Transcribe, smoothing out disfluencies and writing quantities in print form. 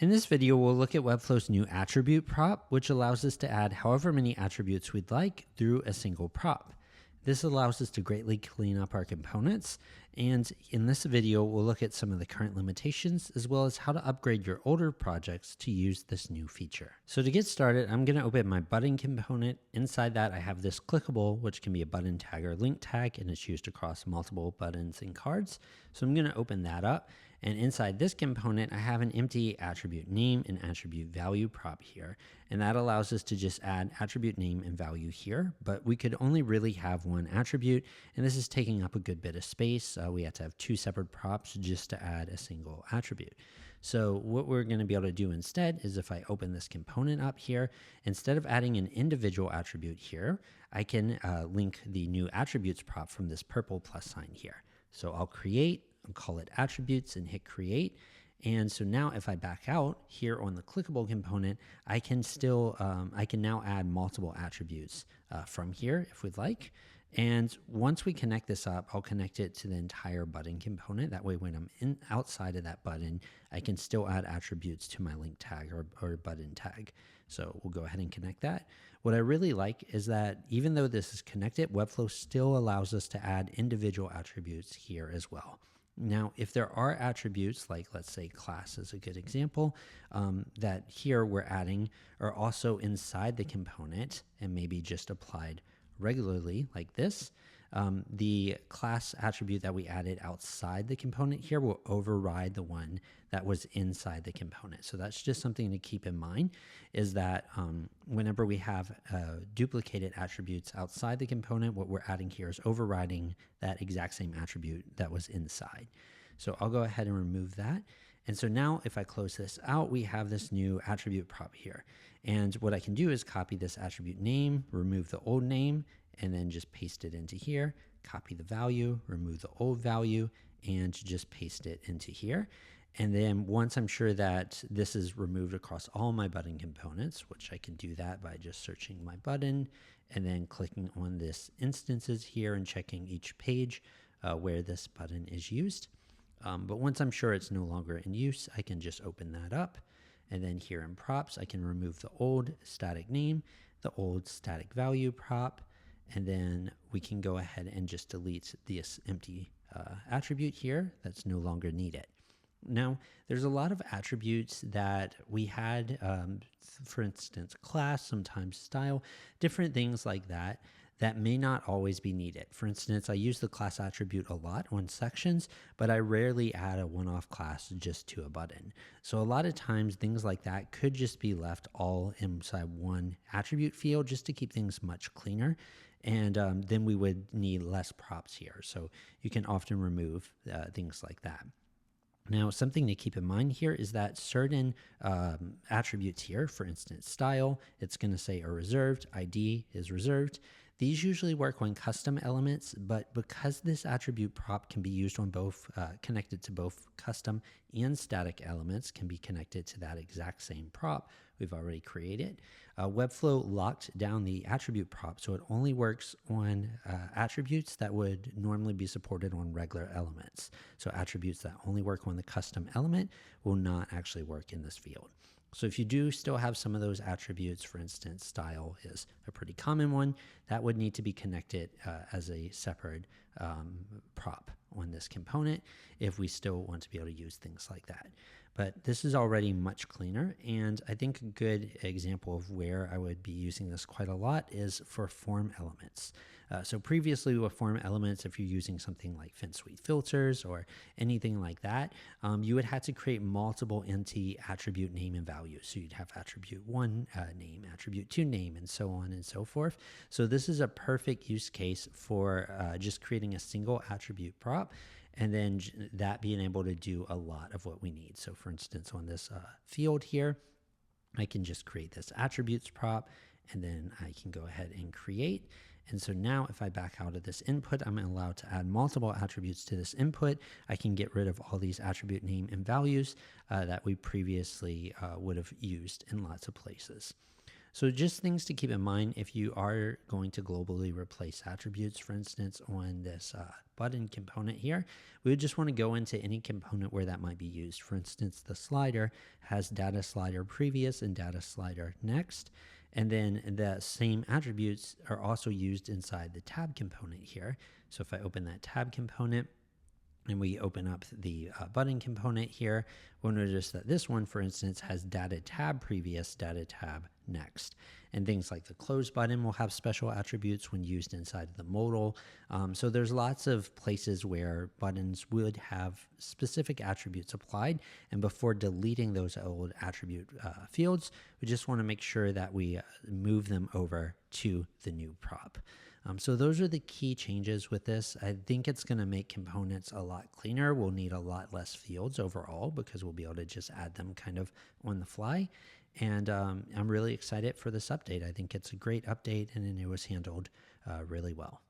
In this video, we'll look at Webflow's new attribute prop, which allows us to add however many attributes we'd like through a single prop. This allows us to greatly clean up our components, and in this video, we'll look at some of the current limitations as well as how to upgrade your older projects to use this new feature. So to get started, I'm going to open my button component. Inside that, I have this clickable, which can be a button tag or link tag, and it's used across multiple buttons and cards. So I'm going to open that up. And inside this component, I have an empty attribute name and attribute value prop here. And that allows us to just add attribute name and value here, but we could only really have one attribute. And this is taking up a good bit of space. We have to have two separate props just to add a single attribute. So what we're going to be able to do instead is if I open this component up here, instead of adding an individual attribute here, I can link the new attributes prop from this purple plus sign here. So I'll create, I'll call it attributes and hit create. And so now if I back out here on the clickable component, I can still, I can now add multiple attributes from here if we'd like. And once we connect this up, I'll connect it to the entire button component. That way, when I'm outside of that button, I can still add attributes to my link tag or button tag. So we'll go ahead and connect that. What I really like is that even though this is connected, Webflow still allows us to add individual attributes here as well. Now, if there are attributes, like let's say class is a good example, that here we're adding are also inside the component and maybe just applied regularly like this, the class attribute that we added outside the component here will override the one that was inside the component. So that's just something to keep in mind, is that whenever we have duplicated attributes outside the component, what we're adding here is overriding that exact same attribute that was inside. So I'll go ahead and remove that. And so now if I close this out, we have this new attribute prop here. And what I can do is copy this attribute name, remove the old name, and then just paste it into here, copy the value, remove the old value, and just paste it into here. And then once I'm sure that this is removed across all my button components, which I can do that by just searching my button and then clicking on this instances here and checking each page where this button is used. But once I'm sure it's no longer in use, I can just open that up. And then here in props, I can remove the old static name, the old static value prop, and then we can go ahead and just delete this empty attribute here that's no longer needed. Now, there's a lot of attributes that we had, for instance, class, sometimes style, different things like that, that may not always be needed. For instance, I use the class attribute a lot on sections, but I rarely add a one-off class just to a button. So a lot of times things like that could just be left all inside one attribute field just to keep things much cleaner. And then we would need less props here. So you can often remove things like that. Now, something to keep in mind here is that certain attributes here, for instance, style, it's going to say are reserved, ID is reserved. These usually work on custom elements, but because this attribute prop can be used on both, connected to both custom and static elements, can be connected to that exact same prop we've already created. Webflow locked down the attribute prop, so it only works on attributes that would normally be supported on regular elements. So attributes that only work on the custom element will not actually work in this field. So if you do still have some of those attributes, for instance, style is a pretty common one, that would need to be connected as a separate prop on this component if we still want to be able to use things like that. But this is already much cleaner, and I think a good example of where I would be using this quite a lot is for form elements. So previously with form elements, if you're using something like FinSuite filters or anything like that, you would have to create multiple empty attribute name and value. So you'd have attribute 1 name, attribute 2 name, and so on and so forth. So this is a perfect use case for just creating a single attribute prop, and then that being able to do a lot of what we need. So for instance, on this field here, I can just create this attributes prop, and then I can go ahead and create. And so now if I back out of this input, I'm allowed to add multiple attributes to this input. I can get rid of all these attribute name and values that we previously would have used in lots of places. So just things to keep in mind if you are going to globally replace attributes, for instance, on this button component here, we would just want to go into any component where that might be used. For instance, the slider has data slider previous and data slider next. And then the same attributes are also used inside the tab component here. So if I open that tab component, and we open up the button component here, we'll notice that this one, for instance, has data tab previous, data tab next. And things like the close button will have special attributes when used inside of the modal. So there's lots of places where buttons would have specific attributes applied. And before deleting those old attribute fields, we just want to make sure that we move them over to the new prop. So those are the key changes with this. I think it's going to make components a lot cleaner. We'll need a lot less fields overall because we'll be able to just add them kind of on the fly. And I'm really excited for this update. I think it's a great update and it was handled really well.